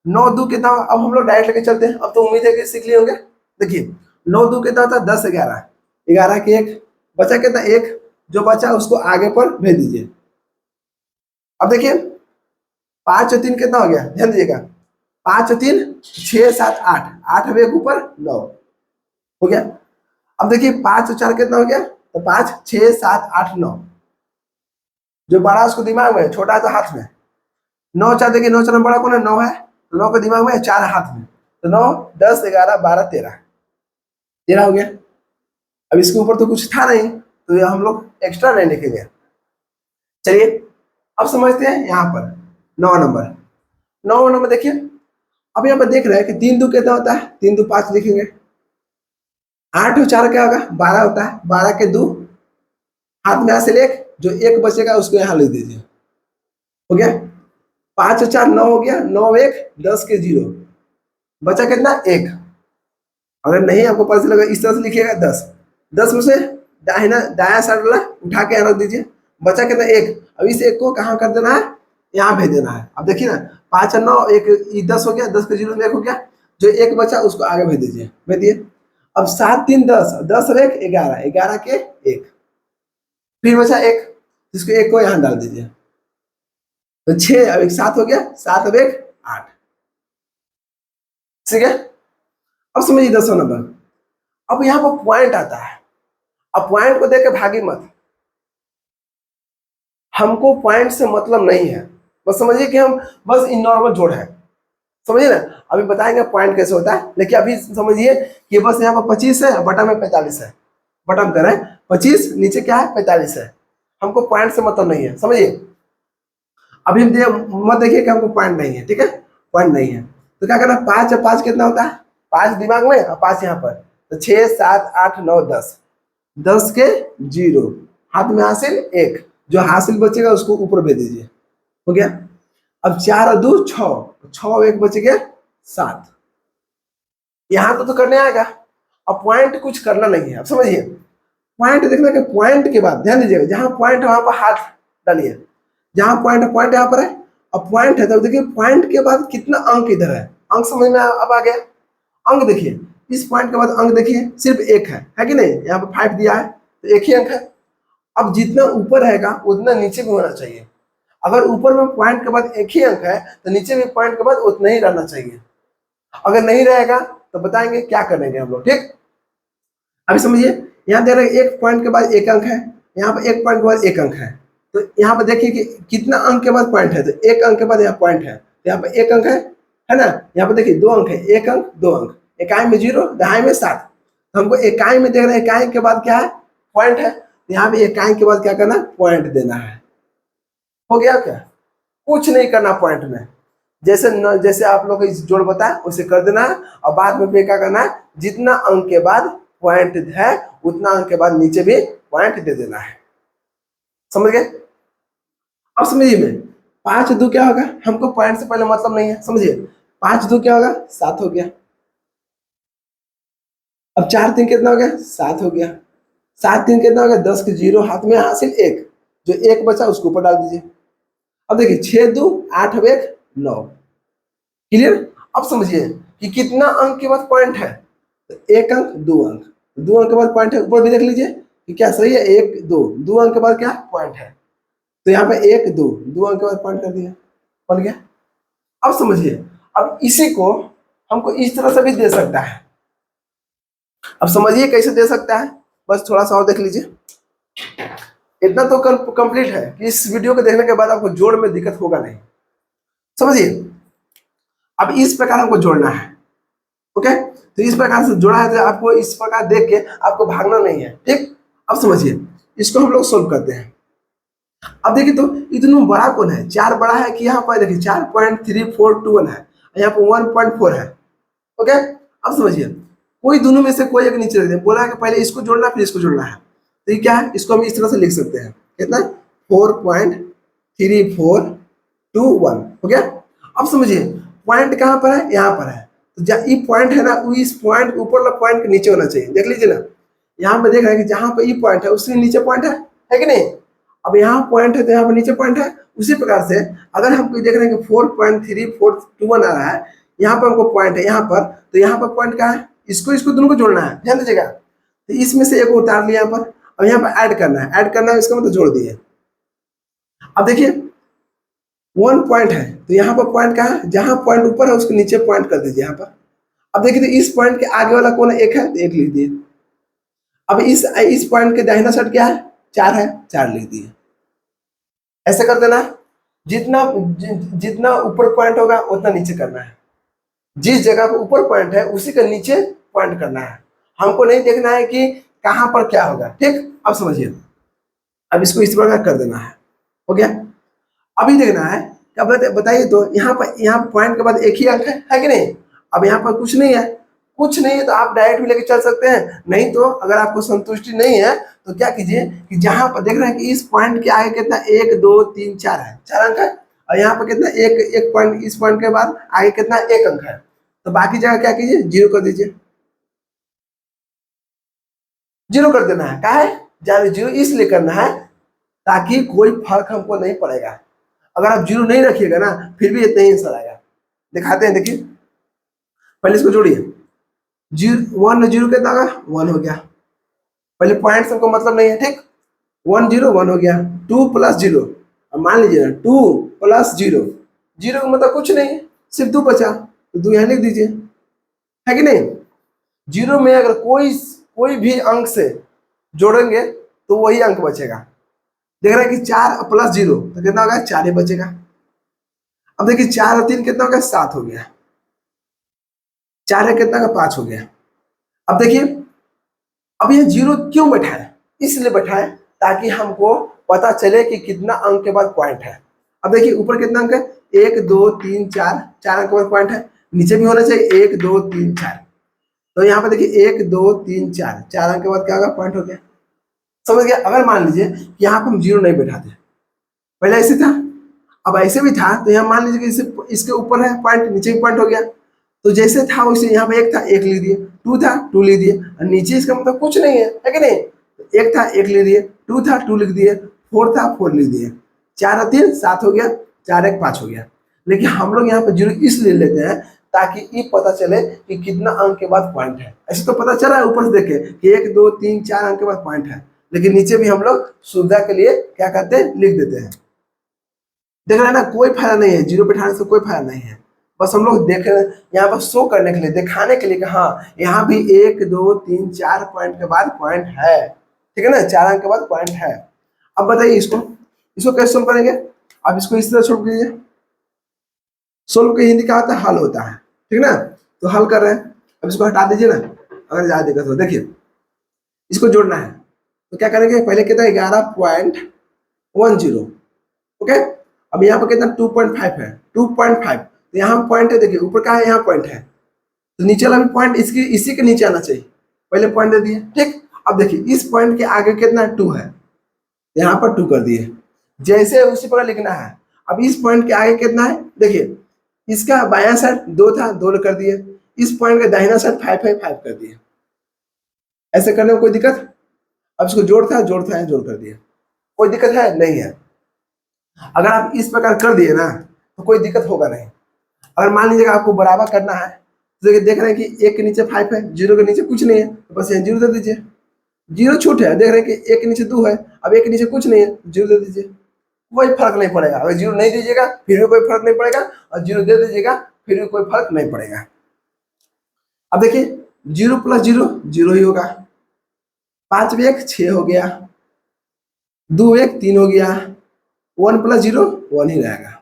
9 2 कितना, अब हम लोग डायरेक्ट लेके चलते हैं, अब तो उम्मीद है कि सीख लिए होंगे। देखिए 9 2 कितना होता है 10 11, 11 के 1 बचा कितना 1, जो बचा उसको आगे पर भेज दीजिए। अब देखिए 5 और 3 कितना हो गया, ध्यान दीजिएगा 5 और 3 6 7 8, 8 अब 1 ऊपर 9 हो गया। अब देखिए 5 और 4 कितना हो गया, तो 5 6 7 8 9, जो बड़ा उसको दिमाग में, छोटा है तो हाथ में। 9 4 देखिए 9 4 बड़ा कौन है 9 है, तो 9 के दिमाग में 4 हाथ में, तो 9 10 11 12 13, 13 हो गया। अब इसके ऊपर तो कुछ था नहीं, तो ये हम लोग एक्स्ट्रा नहीं लिखेंगे। चलिए अब समझते हैं यहाँ पर 9 नंबर, 9 नंबर देखिए, अब यहाँ पर देख रहे हैं कि 3 2 कितना होता है, 3 2 5 लिखेंगे। 8 और 4 क्या होगा 12 होता है, 12 के 2 हाथ में हासिल 1, जो 1 बचेगा उसको यहाँ लिख दीजिए, हो गया। 5 और 4 9 हो गया, 9 1 10 के 0, बचा कितना 1। अगर नहीं आपको पता चलेगा इस तरह से लिखिएगा 10, 10 में से दाहिना दाया साइड वाला उठा के यहाँ रख दीजिए, बचा कितना 1। अब इस 1 को कहाँ कर देना है, यहाँ भेज देना है। अब देखिए ना 5 और 9 1 10 हो गया, 10 के 0 में 1 हो गया, जो 1 बचा उसको आगे भेज दीजिए, भेज दिए। अब 7 3 10, 10 और 1 11, 11 के 1, फिर बचा 1, जिसको 1 को यहाँ डाल दीजिए, तो 6 अब 1 7 हो गया, 7 अब 1 8, ठीक है। अब समझिए 10 नंबर, अब यहाँ पर पॉइंट आता है, अब पॉइंट को देख के भागी मत, हमको पॉइंट से मतलब नहीं है, बस समझिए कि हम बस इन नॉर्मल जोड़ है, समझिए ना। अभी बताएंगे पॉइंट कैसे होता है, लेकिन अभी समझिए कि बस यहाँ पर 25 है, बटा में 45 है, बटा में करें 25, नीचे क्या है 45 है, हमको पॉइंट से मतलब नहीं है, समझिए। अभी मत देखिए कि हमको पॉइंट नहीं है, ठीक है, पॉइंट नहीं है तो क्या करना, 5 और 5 कितना होता है, 5 दिमाग में और 5 यहाँ पर, तो 6 7 8 9 10, 10 के 0 हाथ में हासिल 1, जो हासिल बचेगा उसको ऊपर भेज दीजिए, हो गया। अब 4 और 2 6, 6 और 1 बच गया 7, यहाँ तो करने आएगा। अब पॉइंट कुछ करना नहीं है, अब समझिए पॉइंट देखना कि पॉइंट के बाद ध्यान दीजिएगा, जहां पॉइंट है वहां पर हाथ डालिए, जहां पॉइंट है पॉइंट यहाँ पर है, अब पॉइंट है तो देखिए पॉइंट के बाद कितना अंक इधर है, अंक समझ में अब आ गया। अंक देखिए इस पॉइंट के बाद अंक देखिए सिर्फ 1 है कि नहीं, यहाँ पर 5 दिया है तो 1 ही अंक है। अब जितना ऊपर रहेगा उतना नीचे भी होना चाहिए, अगर ऊपर में पॉइंट के बाद 1 ही अंक है तो नीचे भी पॉइंट के बाद उतना ही रहना चाहिए, अगर नहीं रहेगा तो बताएंगे क्या करेंगे हम लोग, ठीक। अभी समझिए यहाँ दे रहे 1 पॉइंट के बाद 1 अंक है, यहाँ पर 1 पॉइंट के बाद 1 अंक है, तो यहाँ पर देखिए कि कितना अंक के बाद पॉइंट है, तो 1 अंक के बाद यहाँ पॉइंट है, तो यहाँ पर 1 अंक है ना, यहाँ पर देखिए 2 अंक है, 1 अंक 2 अंक, इकाई में 0 दहाई में 7, तो हमको इकाई में देख रहे हैं, इकाई के बाद क्या है पॉइंट है, तो यहाँ पे इकाई के बाद क्या करना पॉइंट देना है, हो गया। क्या कुछ नहीं करना पॉइंट में, जैसे आप लोग इस जोड़ बताए उसे कर देना है, और बाद में भी क्या करना है, जितना अंक के बाद पॉइंट है उतना अंक के बाद नीचे भी पॉइंट दे देना है, समझ गए। अब समझिए में 5 2 क्या होगा, हमको पॉइंट से पहले मतलब नहीं है, समझिए 5 2 क्या होगा 7 हो गया। अब 4 3 कितना हो गया 7 हो गया, 7 3 कितना हो गया 10 के 0 हाथ में हासिल 1, जो 1 बचा उसको ऊपर डाल दीजिए। अब देखिए 6 2 8 अब 1 9, क्लियर। अब समझिए कि कितना अंक के बाद पॉइंट है, तो 1 अंक 2 अंक, 2 अंक के बाद पॉइंट है, ऊपर भी देख लीजिए कि क्या सही है 1 2, 2 अंक के बाद क्या पॉइंट है, तो यहाँ पे 1 2, 2 अंक के बाद पॉइंट कर दिया, बन गया। अब समझिए अब इसी को हमको इस तरह से भी दे सकता है, अब समझिए कैसे दे सकता है, बस थोड़ा सा और देख लीजिए, इतना तो कंप्लीट है कि इस वीडियो को देखने के बाद आपको जोड़ में दिक्कत होगा नहीं, समझिए। अब इस प्रकार हमको जोड़ना है, ओके, तो इस प्रकार से जोड़ा है, तो आपको इस प्रकार देख के आपको भागना नहीं है, ठीक। अब समझिए इसको हम लोग सोल्व करते हैं, अब देखिए तो इतना बड़ा कौन है, 4 बड़ा है कि यहाँ पर देखिए 4.3421 है, यहाँ पर 1.4 है। ओके, अब समझिए कोई दोनों में से कोई एक नीचे रख दे, बोला है कि पहले इसको जोड़ना फिर इसको जोड़ना है, तो ये क्या है, इसको हम इस तरह से लिख सकते हैं, कितना 4.3421 हो गया। अब समझिए पॉइंट कहाँ पर है, यहाँ पर है, तो ये पॉइंट है ना, वो इस पॉइंट के ऊपर वाला पॉइंट के नीचे होना चाहिए, देख लीजिए ना, यहाँ पे देख रहे हैं कि जहाँ पे ये पॉइंट है उसके नीचे पॉइंट है कि नहीं। अब यहाँ पॉइंट है तो यहाँ पर नीचे पॉइंट है, उसी प्रकार से अगर हम कोई देख रहे हैं कि 4.3421 आ रहा है, यहाँ पर हमको पॉइंट है यहाँ पर, तो यहाँ पर पॉइंट कहाँ है, इसको इसको दोनों को जोड़ना है, ध्यान दीजिएगा, तो इसमें से एक उतार लिया यहाँ पर, अब यहाँ पर ऐड करना है, ऐड करना है इसका मतलब जोड़ दिए। अब देखिए 1 पॉइंट है तो यहाँ पर पॉइंट कहाँ है, जहाँ पॉइंट ऊपर है उसके नीचे पॉइंट कर दीजिए यहाँ पर। अब देखिए तो इस पॉइंट के आगे वाला कौन है, एक है तो एक लिख दिए। अब इस पॉइंट के दाहिना साइड क्या है, 4 है, 4 लिख दिए। ऐसे कर देना, जितना ऊपर पॉइंट होगा उतना नीचे करना है, जिस जगह पर ऊपर पॉइंट है उसी के नीचे पॉइंट करना है, हमको नहीं देखना है कि कहां पर क्या होगा, ठीक। अब समझिए, अब इसको इस प्रकार कर देना है, हो गया। अभी देखना है, अब बताइए तो यहाँ पॉइंट के बाद एक ही अंक है कि नहीं। अब यहाँ पर कुछ नहीं है, कुछ नहीं है तो आप डायरेक्ट भी लेके चल सकते हैं, नहीं तो अगर आपको संतुष्टि नहीं है तो क्या कीजिए कि जहां पर देख रहे हैं कि इस पॉइंट के आगे कितना 1 2 3 4 है, 4 अंक है, और यहाँ पर कितना एक पॉइंट, इस पॉइंट के बाद आगे कितना 1 अंक है, तो बाकी जगह क्या कीजिए 0 कर दीजिए, 0 कर देना है। क्या है, जहाँ 0 इसलिए करना है ताकि कोई फर्क हमको नहीं पड़ेगा, अगर आप 0 नहीं रखिएगा ना फिर भी इतना ही आंसर आएगा। दिखाते हैं, देखिए पहले इसको जोड़िए, 1 0 कितना होगा, 1 हो गया, पहले पॉइंट सबको मतलब नहीं है, ठीक। 1 0 1 हो गया, 2 प्लस 0, अब मान लीजिए ना 2 प्लस 0, 0 का मतलब कुछ नहीं, सिर्फ 2 बचा, तो 2 यहाँ लिख दीजिए, है कि नहीं। 0 में अगर कोई भी अंक से जोड़ेंगे तो वही अंक बचेगा। देख रहे हैं कि 4 प्लस 0 तो कितना होगा, 4 ही बचेगा। अब देखिए 4 और 3 कितना होगा, 7 हो गया, 4 है कितना का 5 हो गया। अब देखिए अब ये 0 क्यों बैठा है, इसलिए बैठा है ताकि हमको पता चले कि कितना अंक के बाद पॉइंट है। अब देखिए ऊपर कितना अंक है, 1 2 3 4, 4 अंक के बाद पॉइंट है, नीचे भी होना चाहिए 1 2 3 4, तो यहाँ पे देखिए 1 2 3 4, 4 अंक के बाद क्या होगा, पॉइंट हो गया। समझ गया। अगर मान लीजिए कि यहाँ पर हम 0 नहीं बैठाते, पहले ऐसे था, अब ऐसे भी था, तो यहाँ मान लीजिए कि इसके ऊपर है पॉइंट, नीचे भी पॉइंट हो गया, तो जैसे था वैसे यहाँ पे 1 था 1 लिख दिए, 2 था 2 लिख दिए, और नीचे इसका मतलब कुछ नहीं है कि नहीं, 1 था 1 लिख दिए, 2 था 2 लिख दिए, 4 था 4 लिख दिए, 4 और 3 7 हो गया, 4 1 5 हो गया। लेकिन हम लोग यहाँ पे 0 इसलिए लेते हैं ताकि ये पता चले कि कितना अंक के बाद पॉइंट है। ऐसे तो पता चला है ऊपर से देखे कि 1 2 3 4 अंक के बाद पॉइंट है, लेकिन नीचे भी हम लोग सुविधा के लिए क्या करते हैं, लिख देते हैं। देख रहे हैं ना, कोई फायदा नहीं है, 0 बैठाने से कोई फायदा नहीं है, बस हम लोग देख रहे हैं यहाँ पर शो करने के लिए, दिखाने के लिए कि हाँ यहाँ भी 1 2 3 4 पॉइंट के बाद पॉइंट है, ठीक है ना, 4 अंक के बाद पॉइंट है। अब बताइए इसको कैसे सोल्व करेंगे। अब इसको इस तरह सोल्व कीजिए, सोल्व के हिंदी क्या होता है, हल होता है, ठीक ना। तो हल कर रहे हैं, अब इसको हटा दीजिए ना, अगर ज्यादा दिक्कत हो। देखिए इसको जोड़ना है तो क्या करेंगे, पहले कितना 11.10, ओके। अब यहाँ पर कितना 2.5 है, 2.5, तो यहाँ पॉइंट है, देखिए ऊपर का है, यहाँ पॉइंट है, तो नीचे वाला भी पॉइंट इसी के नीचे आना चाहिए, पहले पॉइंट दे दिए, ठीक। अब देखिए इस पॉइंट के आगे कितना 2 है, यहाँ पर 2 कर दिए, जैसे उसी प्रकार लिखना है। अब इस पॉइंट के आगे कितना है, देखिए इसका बायां साइड 2 था, 2 कर दिए, इस पॉइंट का दाहिना साइड 5 है, 5 कर दिए। ऐसे करने में कोई दिक्कत, अब इसको जोड़ था जोड़ कर दिया, कोई दिक्कत है नहीं है। अगर आप इस प्रकार कर दिए ना तो कोई दिक्कत होगा नहीं। अगर मान लीजिएगा आपको बराबर करना है, तो देखिए देख रहे हैं कि 1 के नीचे 5 है, 0 के नीचे कुछ नहीं है, तो बस यहाँ 0 दे दीजिए, 0 छूट है, देख रहे हैं कि 1 के नीचे 2 है, अब 1 के नीचे कुछ नहीं है, 0 दे दीजिए, कोई फर्क नहीं पड़ेगा। अगर 0 नहीं दीजिएगा फिर भी कोई फर्क नहीं पड़ेगा, और 0 दे दीजिएगा फिर भी कोई फर्क नहीं पड़ेगा। अब देखिए 0 प्लस 0 0 ही होगा, 5 में 1 6 हो गया, 2 1 3 हो गया, 1 प्लस 0 1 ही रहेगा,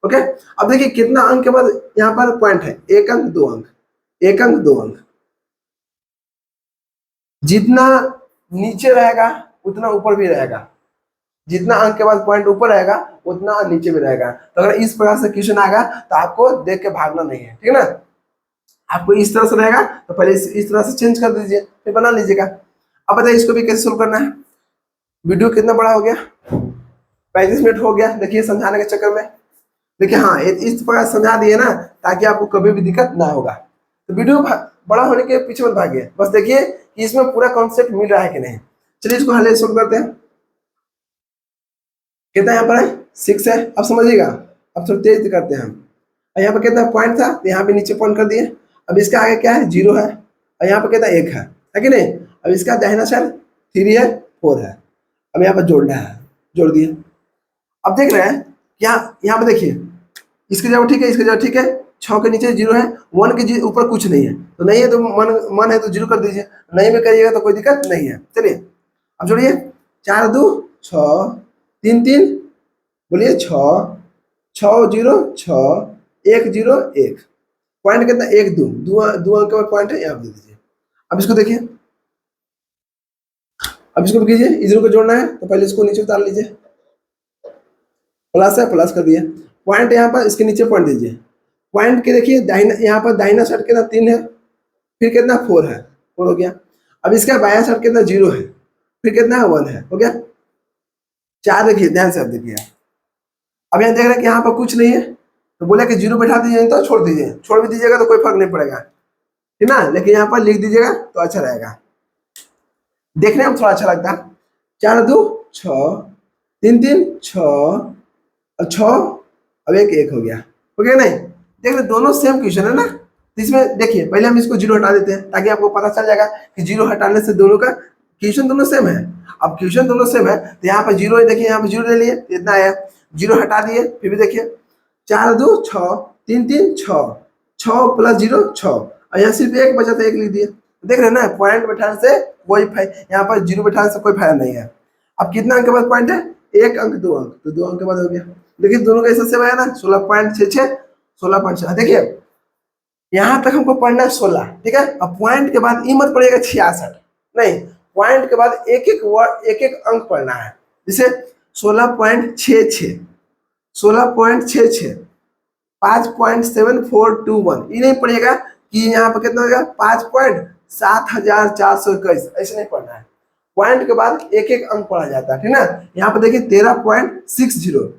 ओके। अब देखिए कितना अंक के बाद यहाँ पर पॉइंट है, 1 अंक 2 अंक, 1 अंक 2 अंक, जितना नीचे रहेगा उतना ऊपर भी रहेगा, जितना अंक के बाद पॉइंट ऊपर रहेगा उतना नीचे में रहेगा। तो अगर इस प्रकार से क्वेश्चन आएगा तो आपको देख के भागना नहीं है, ठीक है ना। आपको इस तरह से रहेगा तो पहले इस तरह से चेंज कर दीजिए, फिर बना लीजिएगा। अब बताइए इसको भी कैसे सोल्व करना है। वीडियो कितना बड़ा हो गया, 35 मिनट हो गया। देखिए समझाने के चक्कर में, देखिए हाँ इस प्रकार समझा दिए ना, ताकि आपको कभी भी दिक्कत ना होगा। तो वीडियो बड़ा होने के पीछे मत भागिए, बस देखिए कि इसमें पूरा कॉन्सेप्ट मिल रहा है कि नहीं। चलिए इसको हल सोल्व करते हैं। कितना यहाँ पर है 6 है। अब समझिएगा, अब थोड़ा तेज करते हैं हम। यहाँ पर कितना पॉइंट था तो यहाँ पे नीचे पॉइंट कर दिए। अब इसका आगे क्या है 0 है, और यहाँ पर कितना 1 है कि नहीं। अब इसका दाहिना साइड 3 है 4 है। अब यहाँ पर जोड़ना है, जोड़ दिए। अब देख रहे हैं क्या, यहाँ पे देखिए इसकी जगह ठीक है, इसकी जगह ठीक है। 6 के नीचे 0 है, 1 के ऊपर कुछ नहीं है, तो नहीं है तो मन है तो 0 कर दीजिए, नहीं में करिएगा तो कोई दिक्कत नहीं है। चलिए अब जोड़िए, 4 2 6 3 3, बोलिए 6 6 0 6 1 0 1। पॉइंट कितना 1 2 दो अंक का पॉइंट है, यहाँ दे दीजिए। अब इसको देखिए, अब इसको कीजिए, इस को जोड़ना है तो पहले इसको नीचे उतार लीजिए। प्लस है, प्लस कर दिए। पॉइंट यहाँ पर इसके नीचे पॉइंट दीजिए। पॉइंट के देखिए दाहिना, यहाँ पर दाहिना साइड कितना 3 है, फिर कितना 4 है, 4 हो गया। अब इसका बायां साइड कितना 0 है, फिर कितना है 1 है, हो गया 4। देखिए ध्यान से, अब देखिए अब यहाँ देख रहे हैं कि यहाँ पर कुछ नहीं है, तो बोला कि 0 बैठा दीजिए, तो छोड़ दीजिए। छोड़ भी दीजिएगा तो कोई फर्क नहीं पड़ेगा, ठीक ना, लेकिन यहाँ पर लिख दीजिएगा तो अच्छा रहेगा, देखने में थोड़ा अच्छा लगता है। 4 2 6 3 3 6 और 6, अब 1 1 हो गया, हो गया नहीं। देख रहे दोनों सेम क्वेश्चन है ना। तो इसमें देखिए पहले हम इसको 0 हटा देते हैं, ताकि आपको पता चल जाएगा कि 0 हटाने से दोनों का क्वेश्चन दोनों सेम है। अब क्वेश्चन दोनों सेम है तो यहाँ पर 0 है, देखिए यहाँ पर 0 ले लिए, इतना आया। 0 हटा दिए, फिर भी देखिए 4 2 6 3 3 6 6 प्लस 0 6, और यहाँ सिर्फ 1 बचा था, 1 लिख दिए। देख रहे हैं ना, पॉइंट बैठाने से कोई यहाँ पर 0 बैठाने से कोई फायदा नहीं है। अब कितना अंक के बाद पॉइंट है, 1 अंक 2 अंक, तो 2 अंक के बाद हो गया। देखिए दोनों का ऐसा सेम है ना, 16.66 16.6। देखिए यहाँ तक हमको पढ़ना है 16, ठीक है। अब पॉइंट के बाद ये मत पड़ेगा 66, नहीं, पॉइंट के बाद एक एक वर्ड एक एक अंक पढ़ना है। जैसे 16.66 16.66 5.7421, ये नहीं पढ़ेगा कि यहाँ पर कितना होगा 5.7421, ऐसे नहीं पढ़ना है। पॉइंट के बाद एक एक अंक पढ़ा जाता है, ठीक ना। यहाँ पर देखिए 13.60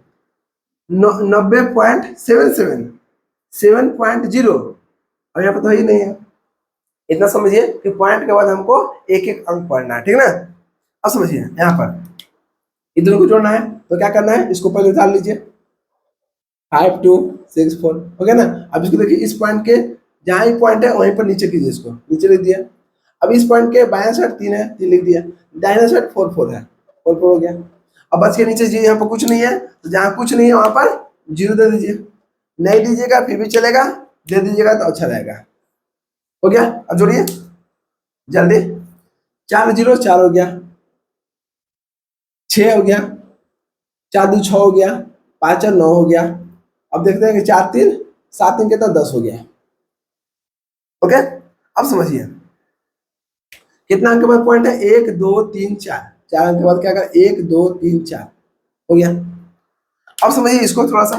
90.77 7.0, और यहाँ पर तो ही नहीं है। इतना समझिए कि पॉइंट के बाद हमको एक एक अंक पढ़ना है, ठीक ना। अब समझिए यहाँ पर इधर को जोड़ना है तो क्या करना है, इसको पहले उतार लीजिए। 5 2 6 4 हो गया ना। अब इसको देखिए, इस पॉइंट के जहाँ ही पॉइंट है वहीं पर नीचे कीजिए, इसको नीचे लिख दिया। अब इस पॉइंट के बायां साइड 3 है, 3 लिख दिया। दाहिना साइड 4 4 है, 4 4 हो गया। अब बस के नीचे जी यहाँ पर कुछ नहीं है, तो जहाँ कुछ नहीं है वहां पर 0 दे दीजिए। नहीं दीजिएगा फिर भी चलेगा, दे दीजिएगा तो अच्छा रहेगा। हो गया, अब जोड़िए जल्दी। 4 0 4 हो गया, 6 हो गया, 4 2 6 हो गया, 5 4 9 हो गया। अब देखते हैं कि 4 3 7 3 कितना 10 हो गया। ओके, अब समझिए कितना अंक के बाद पॉइंट है, 1 2 3 4, 4 अंक के बाद क्या कर 1 2 3 4 हो गया। अब समझिए इसको थोड़ा सा,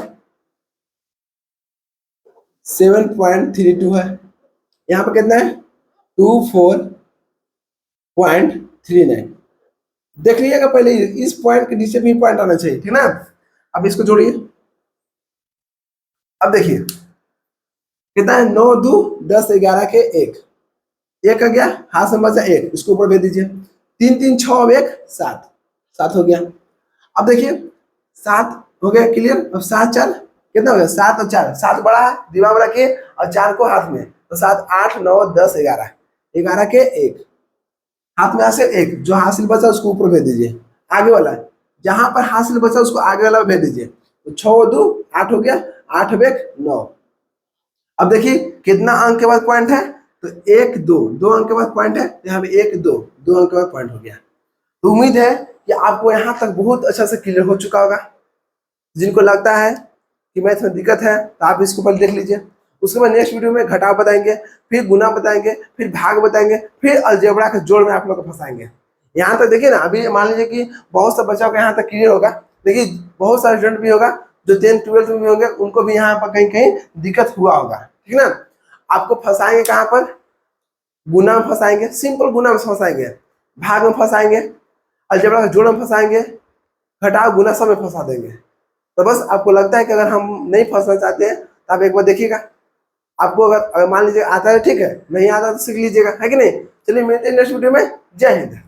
7.32 है, यहाँ पर कितना है 24.39। देख लीजिएगा पहले, इस पॉइंट के नीचे भी पॉइंट आना चाहिए, ठीक ना। अब इसको जोड़िए। अब देखिए कितना है 9 2 10 11 के 1 1 आ गया, हाथ से बचा 1, इसको ऊपर भेज दीजिए। 3 3 6 अब 1 7 7 हो गया। अब देखिए 7 हो गया, क्लियर। अब 7 4 कितना हो गया, 7 और 4, 7 बड़ा है दिमाग में रखिए, और 4 को हाथ में, तो 7 8 9 10 11 11 के 1, हाथ में से 1, जो हासिल बचा उसको ऊपर भेज दीजिए। आगे वाला जहां पर हासिल बचा उसको आगे वाला भेज दीजिए। तो 6 2 8 हो गया, 8 1 9। अब देखिए कितना अंक के बाद पॉइंट है, तो 1 2 2 अंक के बाद पॉइंट है, यहाँ पे 1 2 2 अंक के बाद पॉइंट हो गया। तो उम्मीद है कि आपको यहाँ तक बहुत अच्छा से क्लियर हो चुका होगा। जिनको लगता है कि मैथ में दिक्कत है तो आप इसको पहले देख लीजिए, उसके बाद नेक्स्ट वीडियो में घटाव बताएंगे, फिर गुना बताएंगे, फिर भाग बताएंगे, फिर अलजेब्रा के जोड़ में आप लोग को फंसाएंगे। यहाँ तक देखिए ना, अभी मान लीजिए कि बहुत सा बच्चों का यहाँ तक क्लियर होगा। देखिए बहुत सारे स्टूडेंट भी होगा जो 10th 12th में भी होंगे, उनको भी यहाँ पर कहीं कहीं दिक्कत हुआ होगा, ठीक है ना। आपको फंसाएंगे कहाँ पर, गुना में फंसाएंगे, सिंपल गुना में फंसाएंगे, भाग में फंसाएंगे, अलजेब्रा का जोड़ में फंसाएंगे, घटाव गुना सब में फंसा देंगे। तो बस आपको लगता है कि अगर हम नहीं फंसना चाहते हैं तो आप एक बार देखिएगा। आपको अगर मान लीजिए आता है ठीक है, नहीं आता तो सीख लीजिएगा, है कि नहीं। चलिए मिलते हैं नेक्स्ट वीडियो में। जय हिंद।